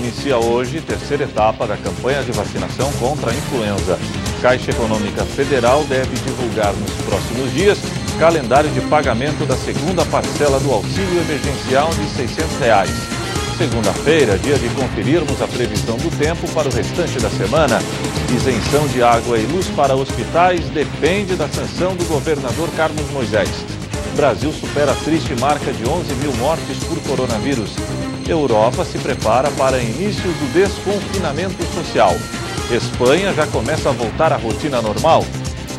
Inicia hoje a terceira etapa da campanha de vacinação contra a influenza. Caixa Econômica Federal deve divulgar nos próximos dias calendário de pagamento da segunda parcela do auxílio emergencial de R$ 600. Segunda-feira, dia de conferirmos a previsão do tempo para o restante da semana. Isenção de água e luz para hospitais depende da sanção do governador Carlos Moisés. Brasil supera a triste marca de 11 mil mortes por coronavírus. Europa se prepara para início do desconfinamento social. Espanha já começa a voltar à rotina normal.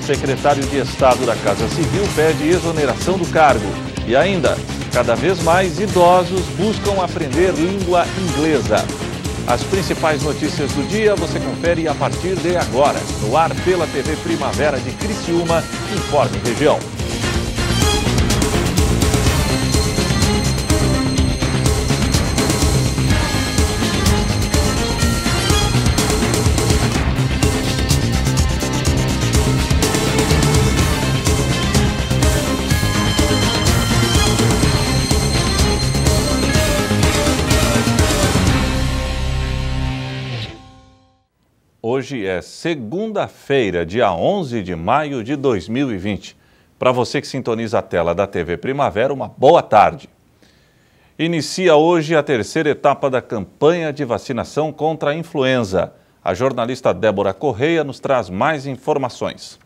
Secretário de Estado da Casa Civil pede exoneração do cargo. E ainda, cada vez mais idosos buscam aprender língua inglesa. As principais notícias do dia você confere a partir de agora, no ar pela TV Primavera de Criciúma, Informe Região. Hoje é segunda-feira, dia 11 de maio de 2020. Para você que sintoniza a tela da TV Primavera, uma boa tarde. Inicia hoje a terceira etapa da campanha de vacinação contra a influenza. A jornalista Débora Correia nos traz mais informações.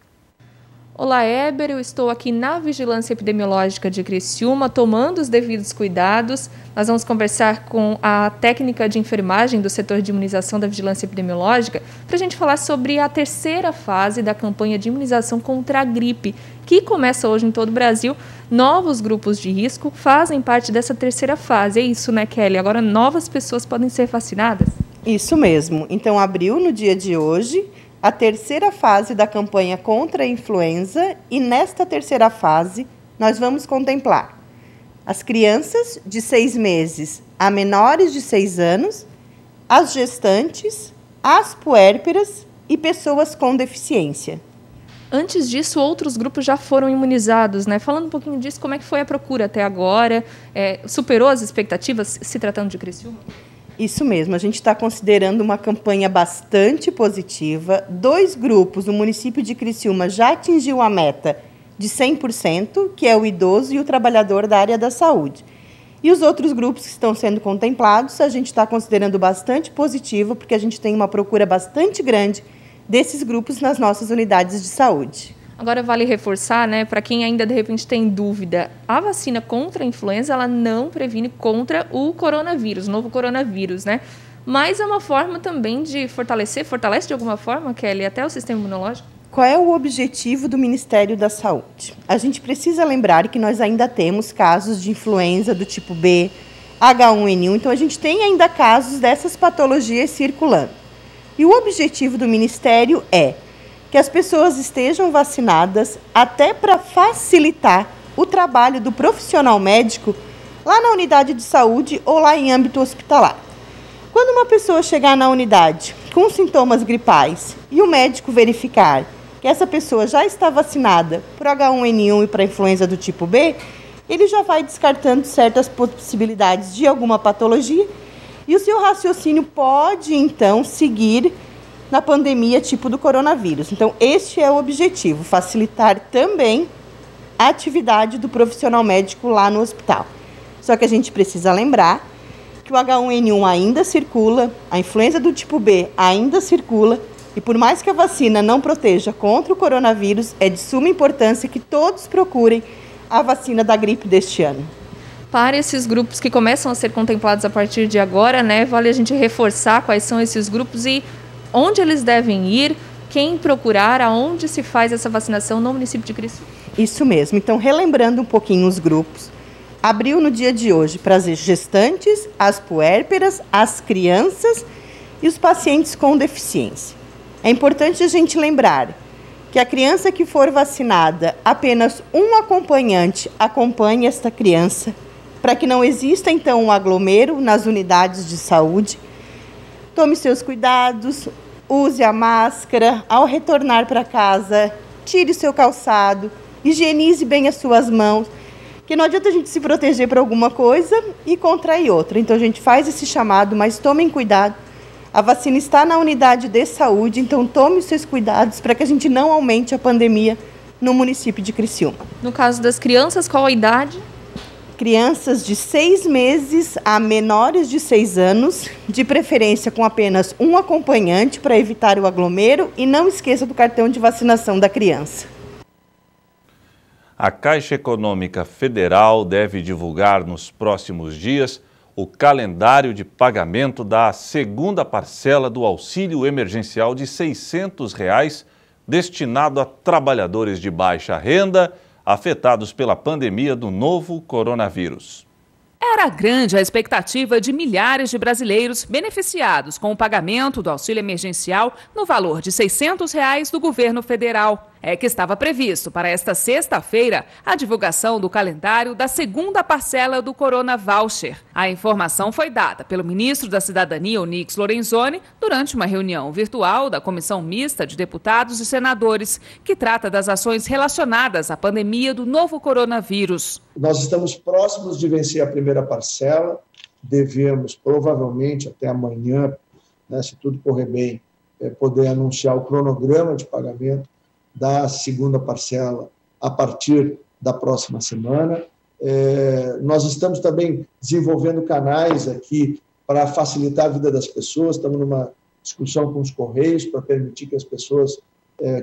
Olá, Éber, eu estou aqui na Vigilância Epidemiológica de Criciúma, tomando os devidos cuidados. Nós vamos conversar com a técnica de enfermagem do setor de imunização da Vigilância Epidemiológica para a gente falar sobre a terceira fase da campanha de imunização contra a gripe, que começa hoje em todo o Brasil. Novos grupos de risco fazem parte dessa terceira fase. É isso, né, Kelly? Agora novas pessoas podem ser vacinadas? Isso mesmo. Então, abriu no dia de hoje a terceira fase da campanha contra a influenza e nesta terceira fase nós vamos contemplar as crianças de 6 meses a menores de 6 anos, as gestantes, as puérperas e pessoas com deficiência. Antes disso, outros grupos já foram imunizados, né? Falando um pouquinho disso, como é que foi a procura até agora? Superou as expectativas se tratando de Criciúma? Isso mesmo, a gente está considerando uma campanha bastante positiva. 2 grupos, o município de Criciúma já atingiu a meta de 100%, que é o idoso e o trabalhador da área da saúde. E os outros grupos que estão sendo contemplados, a gente está considerando bastante positivo, porque a gente tem uma procura bastante grande desses grupos nas nossas unidades de saúde. Agora vale reforçar, né, para quem ainda de repente tem dúvida, a vacina contra a influenza, ela não previne contra o coronavírus, o novo coronavírus, né? Mas é uma forma também de fortalece de alguma forma, Kelly, até o sistema imunológico? Qual é o objetivo do Ministério da Saúde? A gente precisa lembrar que nós ainda temos casos de influenza do tipo B, H1N1, então a gente tem ainda casos dessas patologias circulando. E o objetivo do Ministério é que as pessoas estejam vacinadas até para facilitar o trabalho do profissional médico lá na unidade de saúde ou lá em âmbito hospitalar. Quando uma pessoa chegar na unidade com sintomas gripais e o médico verificar que essa pessoa já está vacinada por H1N1 e para influenza do tipo B, ele já vai descartando certas possibilidades de alguma patologia e o seu raciocínio pode, então, seguir na pandemia tipo do coronavírus. Então, este é o objetivo, facilitar também a atividade do profissional médico lá no hospital. Só que a gente precisa lembrar que o H1N1 ainda circula, a influenza do tipo B ainda circula, e por mais que a vacina não proteja contra o coronavírus, é de suma importância que todos procurem a vacina da gripe deste ano. Para esses grupos que começam a ser contemplados a partir de agora, né, vale a gente reforçar quais são esses grupos e onde eles devem ir, quem procurar, aonde se faz essa vacinação no município de Criciúma. Isso mesmo. Então, relembrando um pouquinho os grupos, abriu no dia de hoje para as gestantes, as puérperas, as crianças e os pacientes com deficiência. É importante a gente lembrar que a criança que for vacinada, apenas um acompanhante acompanhe esta criança, para que não exista, então, um aglomero nas unidades de saúde. Tome seus cuidados, use a máscara, ao retornar para casa, tire seu calçado, higienize bem as suas mãos Porque não adianta a gente se proteger para alguma coisa e contrair outra. Então a gente faz esse chamado, mas tomem cuidado. A vacina está na unidade de saúde, então tome os seus cuidados para que a gente não aumente a pandemia no município de Criciúma. No caso das crianças, qual a idade? Crianças de 6 meses a menores de 6 anos, de preferência com apenas um acompanhante para evitar o aglomero, e não esqueça do cartão de vacinação da criança. A Caixa Econômica Federal deve divulgar nos próximos dias o calendário de pagamento da segunda parcela do auxílio emergencial de R$ 600 destinado a trabalhadores de baixa renda afetados pela pandemia do novo coronavírus. Era grande a expectativa de milhares de brasileiros beneficiados com o pagamento do auxílio emergencial no valor de R$ 600 do governo federal. É que estava previsto para esta sexta-feira a divulgação do calendário da segunda parcela do Corona Voucher. A informação foi dada pelo ministro da Cidadania, Onyx Lorenzoni, durante uma reunião virtual da Comissão Mista de Deputados e Senadores, que trata das ações relacionadas à pandemia do novo coronavírus. Nós estamos próximos de vencer a primeira parcela, devemos provavelmente até amanhã, se tudo correr bem, poder anunciar o cronograma de pagamento da segunda parcela a partir da próxima semana. Nós estamos também desenvolvendo canais aqui para facilitar a vida das pessoas, estamos numa discussão com os Correios para permitir que as pessoas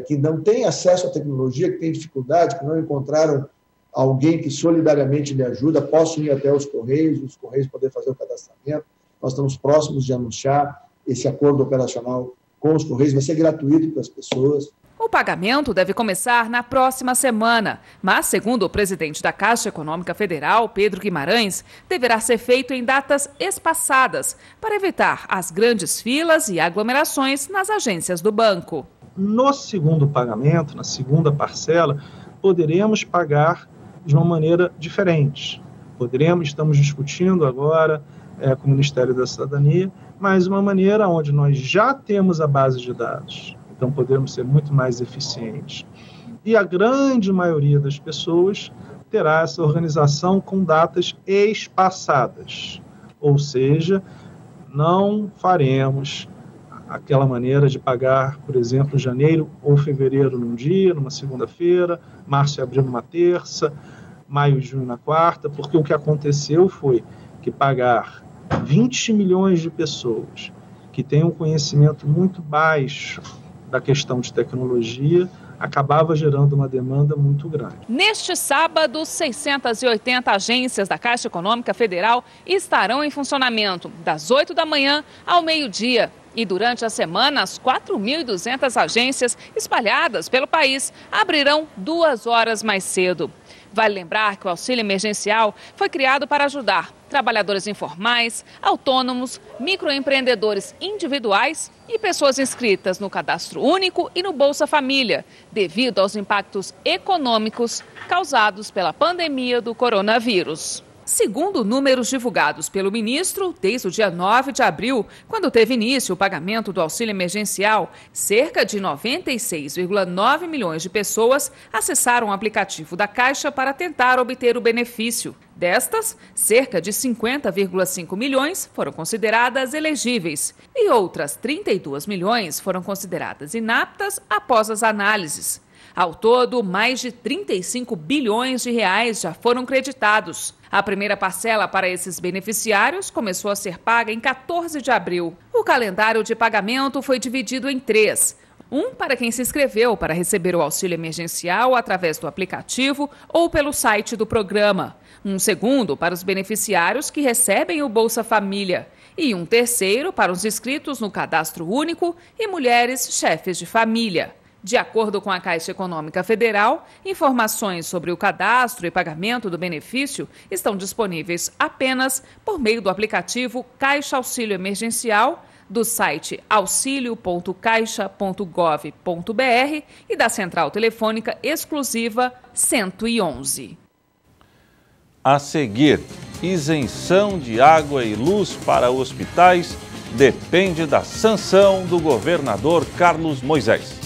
que não têm acesso à tecnologia, que têm dificuldade, que não encontraram alguém que solidariamente lhe ajuda, possam ir até os Correios poder fazer o cadastramento. Nós estamos próximos de anunciar esse acordo operacional com os Correios, vai ser gratuito para as pessoas. O pagamento deve começar na próxima semana, mas, segundo o presidente da Caixa Econômica Federal, Pedro Guimarães, deverá ser feito em datas espaçadas para evitar as grandes filas e aglomerações nas agências do banco. No segundo pagamento, na segunda parcela, poderemos pagar de uma maneira diferente. Estamos discutindo agora com o Ministério da Cidadania, mas uma maneira onde nós já temos a base de dados. Então, poderemos ser muito mais eficientes. E a grande maioria das pessoas terá essa organização com datas espaçadas. Ou seja, não faremos aquela maneira de pagar, por exemplo, janeiro ou fevereiro num dia, numa segunda-feira, março e abril numa terça, maio e junho na quarta, porque o que aconteceu foi que pagar 20 milhões de pessoas que têm um conhecimento muito baixo da questão de tecnologia, acabava gerando uma demanda muito grande. Neste sábado, 680 agências da Caixa Econômica Federal estarão em funcionamento das 8 da manhã ao meio-dia. E durante a semana, as 4.200 agências espalhadas pelo país abrirão 2 horas mais cedo. Vale lembrar que o auxílio emergencial foi criado para ajudar trabalhadores informais, autônomos, microempreendedores individuais e pessoas inscritas no Cadastro Único e no Bolsa Família, devido aos impactos econômicos causados pela pandemia do coronavírus. Segundo números divulgados pelo ministro, desde o dia 9 de abril, quando teve início o pagamento do auxílio emergencial, cerca de 96,9 milhões de pessoas acessaram o aplicativo da Caixa para tentar obter o benefício. Destas, cerca de 50,5 milhões foram consideradas elegíveis e outras 32 milhões foram consideradas inaptas após as análises. Ao todo, mais de 35 bilhões de reais já foram creditados. A primeira parcela para esses beneficiários começou a ser paga em 14 de abril. O calendário de pagamento foi dividido em 3. Um para quem se inscreveu para receber o auxílio emergencial através do aplicativo ou pelo site do programa. Um segundo para os beneficiários que recebem o Bolsa Família. E um terceiro para os inscritos no Cadastro Único e mulheres chefes de família. De acordo com a Caixa Econômica Federal, informações sobre o cadastro e pagamento do benefício estão disponíveis apenas por meio do aplicativo Caixa Auxílio Emergencial, do site auxilio.caixa.gov.br e da central telefônica exclusiva 111. A seguir, isenção de água e luz para hospitais depende da sanção do governador Carlos Moisés.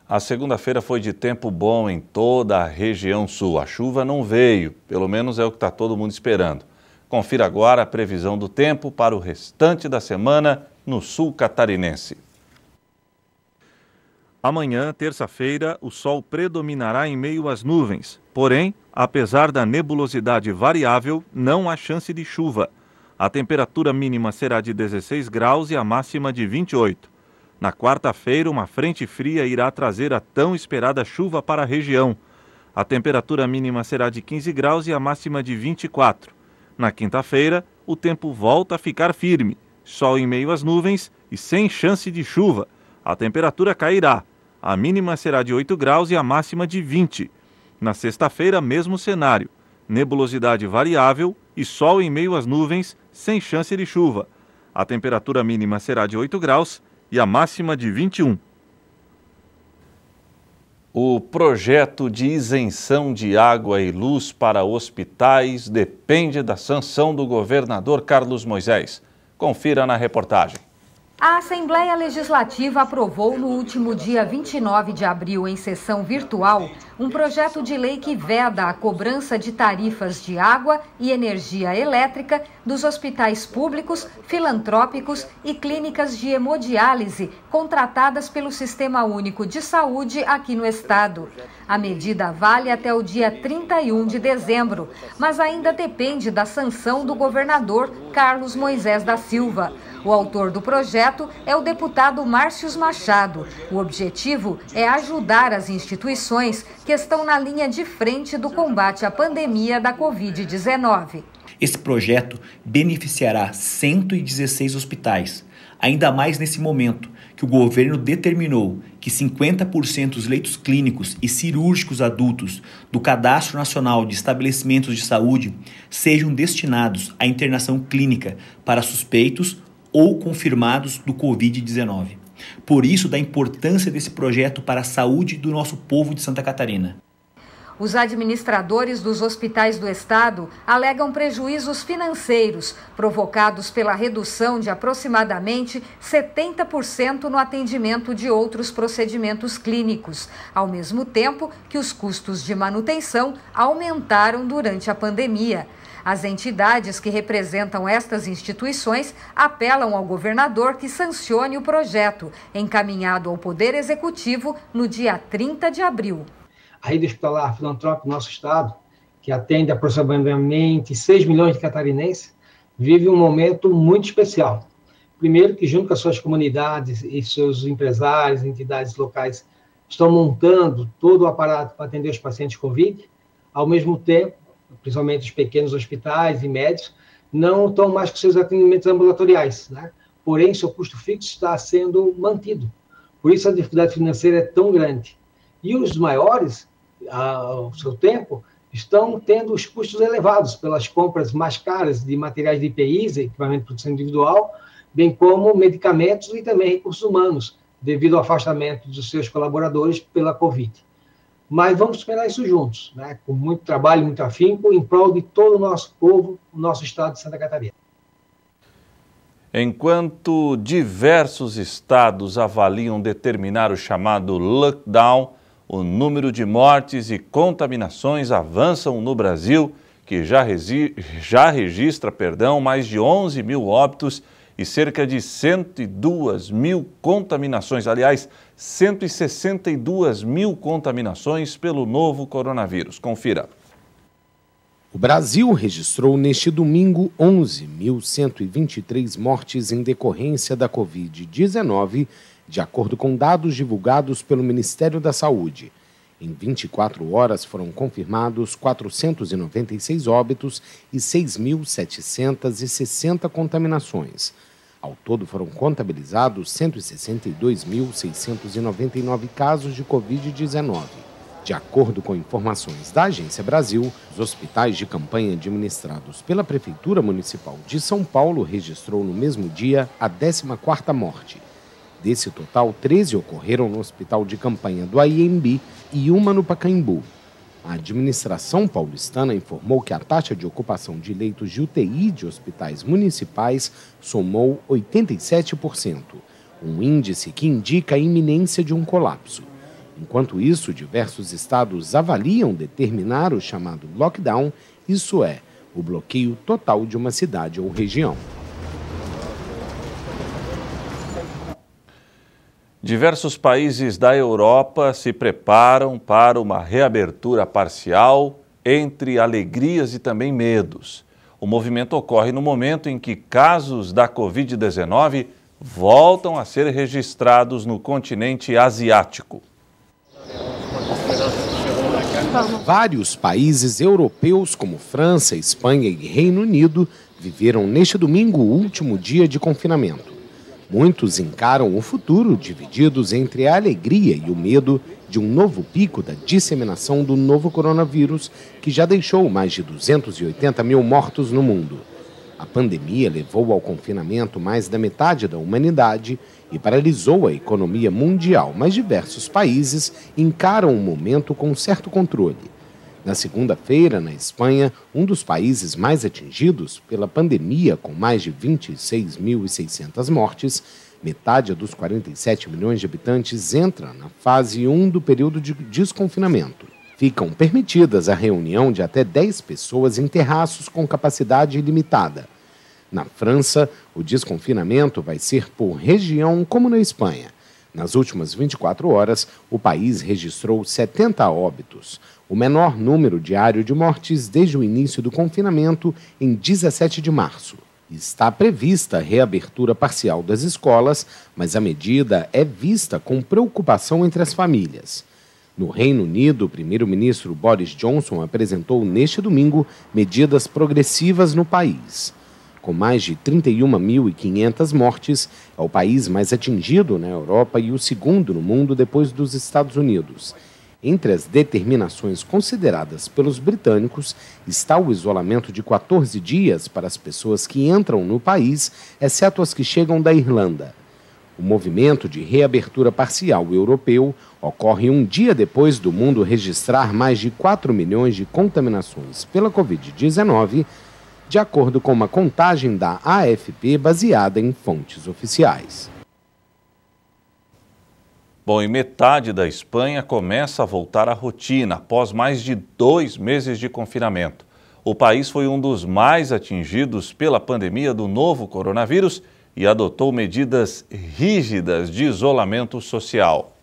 A segunda-feira foi de tempo bom em toda a região sul. A chuva não veio, pelo menos é o que está todo mundo esperando. Confira agora a previsão do tempo para o restante da semana no sul catarinense. Amanhã, terça-feira, o sol predominará em meio às nuvens. Porém, apesar da nebulosidade variável, não há chance de chuva. A temperatura mínima será de 16 graus e a máxima de 28. Na quarta-feira, uma frente fria irá trazer a tão esperada chuva para a região. A temperatura mínima será de 15 graus e a máxima de 24. Na quinta-feira, o tempo volta a ficar firme. Sol em meio às nuvens e sem chance de chuva. A temperatura cairá. A mínima será de 8 graus e a máxima de 20. Na sexta-feira, mesmo cenário. Nebulosidade variável e sol em meio às nuvens, sem chance de chuva. A temperatura mínima será de 8 graus e a máxima de 21. O projeto de isenção de água e luz para hospitais depende da sanção do governador Carlos Moisés. Confira na reportagem. A Assembleia Legislativa aprovou no último dia 29 de abril, em sessão virtual, um projeto de lei que veda a cobrança de tarifas de água e energia elétrica dos hospitais públicos, filantrópicos e clínicas de hemodiálise contratadas pelo Sistema Único de Saúde aqui no estado. A medida vale até o dia 31 de dezembro, mas ainda depende da sanção do governador Carlos Moisés da Silva. O autor do projeto é o deputado Márcios Machado. O objetivo é ajudar as instituições que estão na linha de frente do combate à pandemia da Covid-19. Esse projeto beneficiará 116 hospitais, ainda mais nesse momento que o governo determinou que 50% dos leitos clínicos e cirúrgicos adultos do Cadastro Nacional de Estabelecimentos de Saúde sejam destinados à internação clínica para suspeitos ou confirmados do Covid-19. Por isso, da importância desse projeto para a saúde do nosso povo de Santa Catarina. Os administradores dos hospitais do estado alegam prejuízos financeiros provocados pela redução de aproximadamente 70% no atendimento de outros procedimentos clínicos, ao mesmo tempo que os custos de manutenção aumentaram durante a pandemia. As entidades que representam estas instituições apelam ao governador que sancione o projeto, encaminhado ao Poder Executivo no dia 30 de abril. A rede hospitalar filantrópica do nosso estado, que atende aproximadamente 6 milhões de catarinenses, vive um momento muito especial. Primeiro que, junto com as suas comunidades e seus empresários, entidades locais, estão montando todo o aparato para atender os pacientes Covid. Ao mesmo tempo, principalmente os pequenos hospitais e médicos, não estão mais com seus atendimentos ambulatoriais, né? Porém, seu custo fixo está sendo mantido. Por isso, a dificuldade financeira é tão grande. E os maiores, ao seu tempo, estão tendo os custos elevados pelas compras mais caras de materiais de EPIs, equipamento de proteção individual, bem como medicamentos e também recursos humanos, devido ao afastamento dos seus colaboradores pela Covid. Mas vamos superar isso juntos, né? Com muito trabalho, muito afinco, em prol de todo o nosso povo, o nosso estado de Santa Catarina. Enquanto diversos estados avaliam determinar o chamado lockdown, o número de mortes e contaminações avançam no Brasil, que já registra mais de 11 mil óbitos e cerca de 102 mil contaminações, aliás, 162 mil contaminações pelo novo coronavírus. Confira. O Brasil registrou neste domingo 11.123 mortes em decorrência da Covid-19, de acordo com dados divulgados pelo Ministério da Saúde. Em 24 horas foram confirmados 496 óbitos e 6.760 contaminações. Ao todo foram contabilizados 162.699 casos de Covid-19. De acordo com informações da Agência Brasil, os hospitais de campanha administrados pela Prefeitura Municipal de São Paulo registrou no mesmo dia a 14ª morte. Desse total, 13 ocorreram no Hospital de Campanha do Anhembi e uma no Pacaembu. A administração paulistana informou que a taxa de ocupação de leitos de UTI de hospitais municipais somou 87%, um índice que indica a iminência de um colapso. Enquanto isso, diversos estados avaliam determinar o chamado lockdown, isso é, o bloqueio total de uma cidade ou região. Diversos países da Europa se preparam para uma reabertura parcial entre alegrias e também medos. O movimento ocorre no momento em que casos da Covid-19 voltam a ser registrados no continente asiático. Vários países europeus, como França, Espanha e Reino Unido, viveram neste domingo o último dia de confinamento. Muitos encaram o futuro divididos entre a alegria e o medo de um novo pico da disseminação do novo coronavírus, que já deixou mais de 280 mil mortos no mundo. A pandemia levou ao confinamento mais da metade da humanidade e paralisou a economia mundial, mas diversos países encaram o momento com certo controle. Na segunda-feira, na Espanha, um dos países mais atingidos pela pandemia, com mais de 26.600 mortes, metade dos 47 milhões de habitantes entra na fase 1 do período de desconfinamento. Ficam permitidas a reunião de até 10 pessoas em terraços com capacidade ilimitada. Na França, o desconfinamento vai ser por região, como na Espanha. Nas últimas 24 horas, o país registrou 70 óbitos, o menor número diário de mortes desde o início do confinamento em 17 de março. Está prevista a reabertura parcial das escolas, mas a medida é vista com preocupação entre as famílias. No Reino Unido, o primeiro-ministro Boris Johnson apresentou neste domingo medidas progressivas no país. Com mais de 31.500 mortes, é o país mais atingido na Europa e o segundo no mundo depois dos Estados Unidos. Entre as determinações consideradas pelos britânicos está o isolamento de 14 dias para as pessoas que entram no país, exceto as que chegam da Irlanda. O movimento de reabertura parcial europeu ocorre um dia depois do mundo registrar mais de 4 milhões de contaminações pela Covid-19, de acordo com uma contagem da AFP baseada em fontes oficiais. Bom, e metade da Espanha começa a voltar à rotina após mais de 2 meses de confinamento. O país foi um dos mais atingidos pela pandemia do novo coronavírus e adotou medidas rígidas de isolamento social.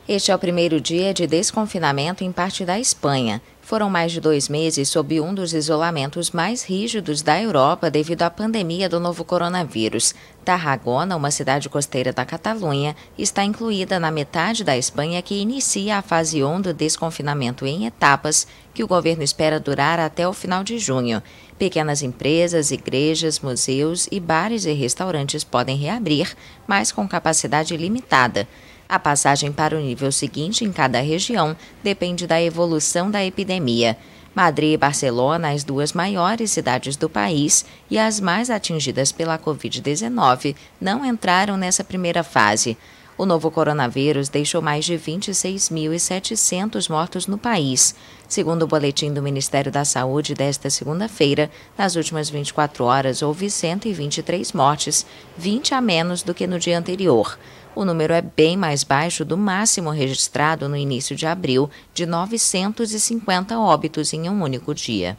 Este é o primeiro dia de desconfinamento em parte da Espanha. Foram mais de 2 meses sob um dos isolamentos mais rígidos da Europa devido à pandemia do novo coronavírus. Tarragona, uma cidade costeira da Catalunha, está incluída na metade da Espanha que inicia a fase 1 do desconfinamento em etapas, que o governo espera durar até o final de junho. Pequenas empresas, igrejas, museus e bares e restaurantes podem reabrir, mas com capacidade limitada. A passagem para o nível seguinte em cada região depende da evolução da epidemia. Madrid e Barcelona, as duas maiores cidades do país e as mais atingidas pela Covid-19, não entraram nessa primeira fase. O novo coronavírus deixou mais de 26.700 mortos no país. Segundo o boletim do Ministério da Saúde desta segunda-feira, nas últimas 24 horas houve 123 mortes, 20 a menos do que no dia anterior. O número é bem mais baixo do máximo registrado no início de abril, de 950 óbitos em um único dia.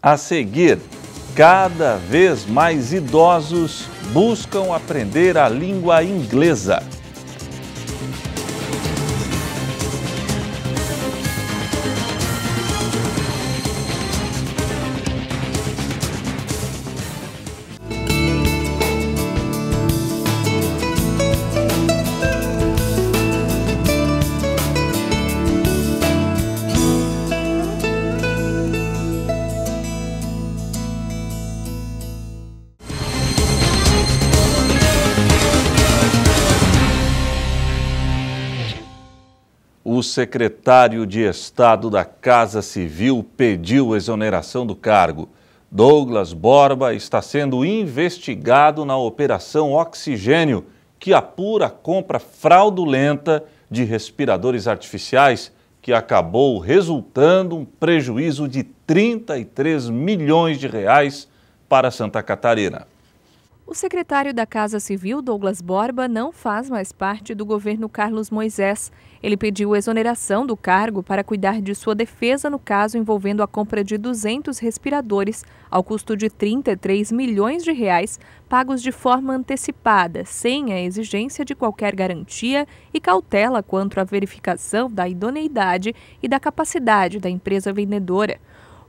A seguir, cada vez mais idosos buscam aprender a língua inglesa. O secretário de Estado da Casa Civil pediu exoneração do cargo. Douglas Borba está sendo investigado na Operação Oxigênio, que apura a compra fraudulenta de respiradores artificiais, que acabou resultando um prejuízo de 33 milhões de reais para Santa Catarina. O secretário da Casa Civil, Douglas Borba, não faz mais parte do governo Carlos Moisés. Ele pediu exoneração do cargo para cuidar de sua defesa no caso envolvendo a compra de 200 respiradores ao custo de R$ 33 milhões, pagos de forma antecipada, sem a exigência de qualquer garantia e cautela quanto à verificação da idoneidade e da capacidade da empresa vendedora.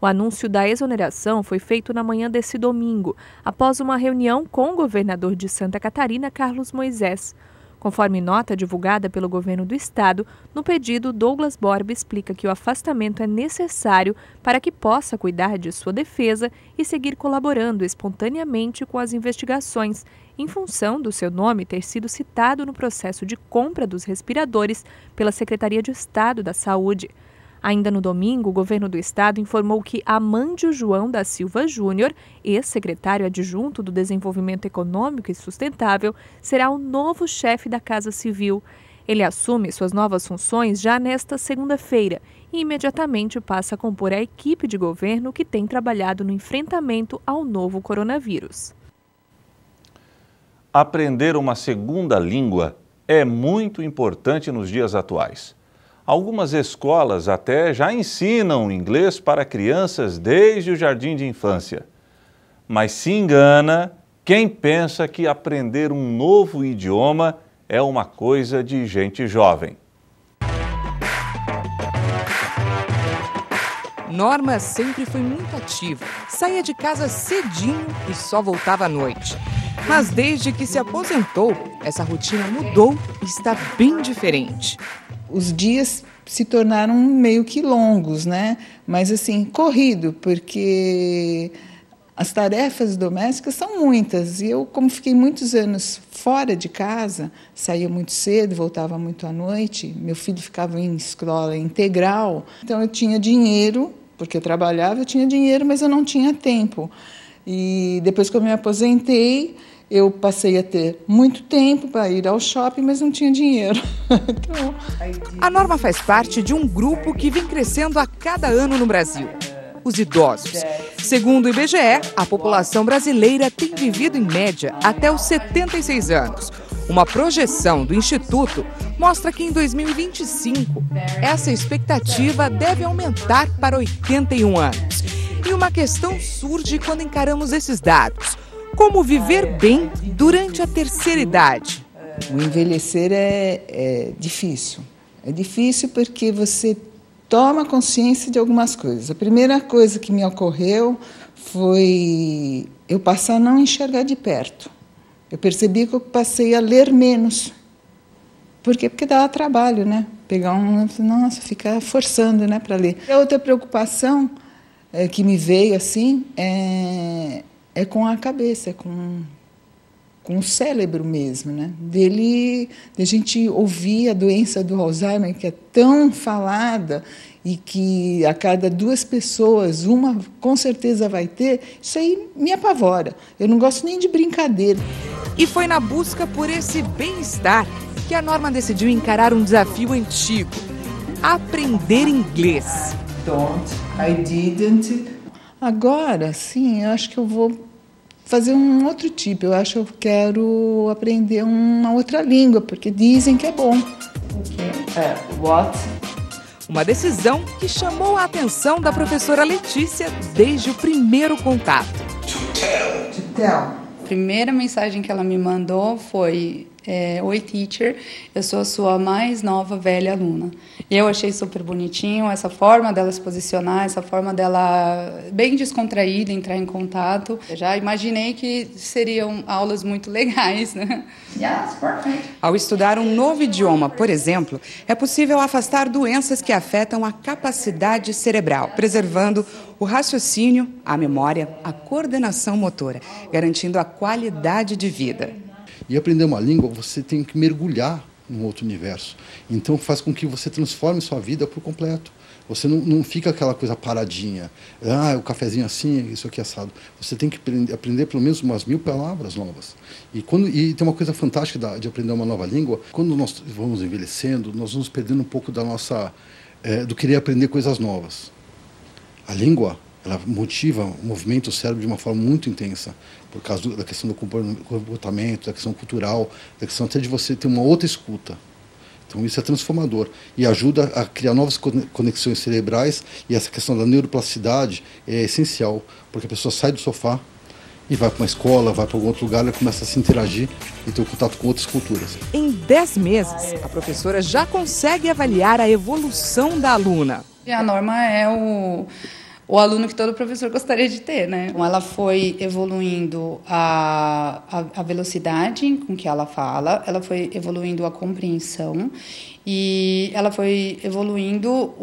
O anúncio da exoneração foi feito na manhã desse domingo, após uma reunião com o governador de Santa Catarina, Carlos Moisés. Conforme nota divulgada pelo governo do estado, no pedido, Douglas Borba explica que o afastamento é necessário para que possa cuidar de sua defesa e seguir colaborando espontaneamente com as investigações, em função do seu nome ter sido citado no processo de compra dos respiradores pela Secretaria de Estado da Saúde. Ainda no domingo, o governo do estado informou que Amândio João da Silva Júnior, ex-secretário adjunto do Desenvolvimento Econômico e Sustentável, será o novo chefe da Casa Civil. Ele assume suas novas funções já nesta segunda-feira e imediatamente passa a compor a equipe de governo que tem trabalhado no enfrentamento ao novo coronavírus. Aprender uma segunda língua é muito importante nos dias atuais. Algumas escolas até já ensinam inglês para crianças desde o jardim de infância. Mas se engana quem pensa que aprender um novo idioma é uma coisa de gente jovem. Norma sempre foi muito ativa, saía de casa cedinho e só voltava à noite. Mas desde que se aposentou, essa rotina mudou e está bem diferente. Os dias se tornaram meio que longos, né? Mas assim, corrido, porque as tarefas domésticas são muitas. E eu, como fiquei muitos anos fora de casa, saía muito cedo, voltava muito à noite, meu filho ficava em escola integral, então eu tinha dinheiro, porque eu trabalhava, eu tinha dinheiro, mas eu não tinha tempo. E depois que eu me aposentei, eu passei a ter muito tempo para ir ao shopping, mas não tinha dinheiro. Então... A Norma faz parte de um grupo que vem crescendo a cada ano no Brasil: os idosos. Segundo o IBGE, a população brasileira tem vivido em média até os 76 anos. Uma projeção do Instituto mostra que em 2025, essa expectativa deve aumentar para 81 anos. E uma questão surge quando encaramos esses dados: como viver bem durante a terceira idade? O envelhecer é difícil. É difícil porque você toma consciência de algumas coisas. A primeira coisa que me ocorreu foi eu passar a não enxergar de perto. Eu percebi que eu passei a ler menos. Por quê? Porque dava trabalho, né? Pegar ficar forçando, né, para ler. A outra preocupação que me veio assim é com a cabeça, com o cérebro mesmo, né? De a gente ouvir a doença do Alzheimer, que é tão falada e que a cada 2 pessoas, uma com certeza vai ter, isso aí me apavora. Eu não gosto nem de brincadeira. E foi na busca por esse bem-estar que a Norma decidiu encarar um desafio antigo: aprender inglês. I didn't. Agora, sim, eu acho que eu vou fazer um outro tipo. Eu acho que eu quero aprender uma outra língua, porque dizem que é bom. What? Uma decisão que chamou a atenção da professora Letícia desde o primeiro contato. To tell. A primeira mensagem que ela me mandou foi: oi, teacher, eu sou a sua mais nova velha aluna. E eu achei super bonitinho essa forma dela se posicionar, essa forma dela bem descontraída entrar em contato. Eu já imaginei que seriam aulas muito legais, né? Yes, perfect. Ao estudar um novo idioma, por exemplo, é possível afastar doenças que afetam a capacidade cerebral, preservando o raciocínio, a memória, a coordenação motora, garantindo a qualidade de vida. E aprender uma língua, você tem que mergulhar num outro universo. Então faz com que você transforme sua vida por completo. Você não fica aquela coisa paradinha. O cafezinho assim, isso aqui assado. Você tem que aprender pelo menos umas 1000 palavras novas. E tem uma coisa fantástica de aprender uma nova língua. Quando nós vamos envelhecendo, nós vamos perdendo um pouco da nossa... do querer aprender coisas novas. A língua, ela movimenta o cérebro de uma forma muito intensa, por causa da questão do comportamento, da questão cultural, da questão até de você ter uma outra escuta. Então isso é transformador e ajuda a criar novas conexões cerebrais, e essa questão da neuroplasticidade é essencial, porque a pessoa sai do sofá e vai para uma escola, vai para algum outro lugar, ela começa a se interagir e ter um contato com outras culturas. Em 10 meses, a professora já consegue avaliar a evolução da aluna. A Norma é o aluno que todo professor gostaria de ter, né? Ela foi evoluindo a velocidade com que ela fala, ela foi evoluindo a compreensão e ela foi evoluindo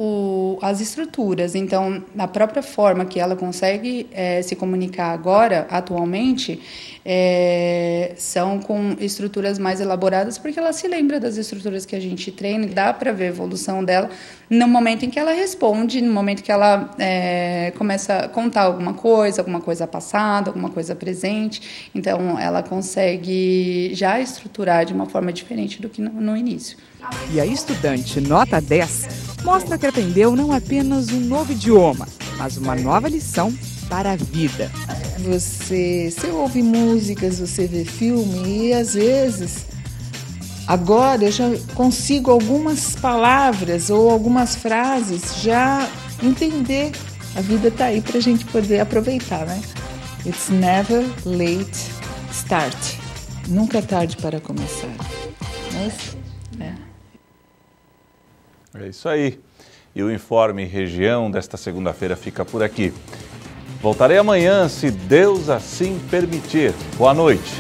as estruturas. Então, na própria forma que ela consegue se comunicar agora, atualmente, são com estruturas mais elaboradas, porque ela se lembra das estruturas que a gente treina, dá para ver a evolução dela no momento em que ela responde, no momento que ela começa a contar alguma coisa passada, alguma coisa presente. Então, ela consegue já estruturar de uma forma diferente do que no início. E a estudante nota 10 mostra que aprendeu não apenas um novo idioma, mas uma nova lição para a vida. Você ouve músicas, você vê filme e às vezes, agora eu já consigo algumas palavras ou algumas frases já entender. A vida está aí para a gente poder aproveitar, né? It's never late start. Nunca é tarde para começar. Mas, É isso aí. E o Informe Região desta segunda-feira fica por aqui. Voltarei amanhã, se Deus assim permitir. Boa noite.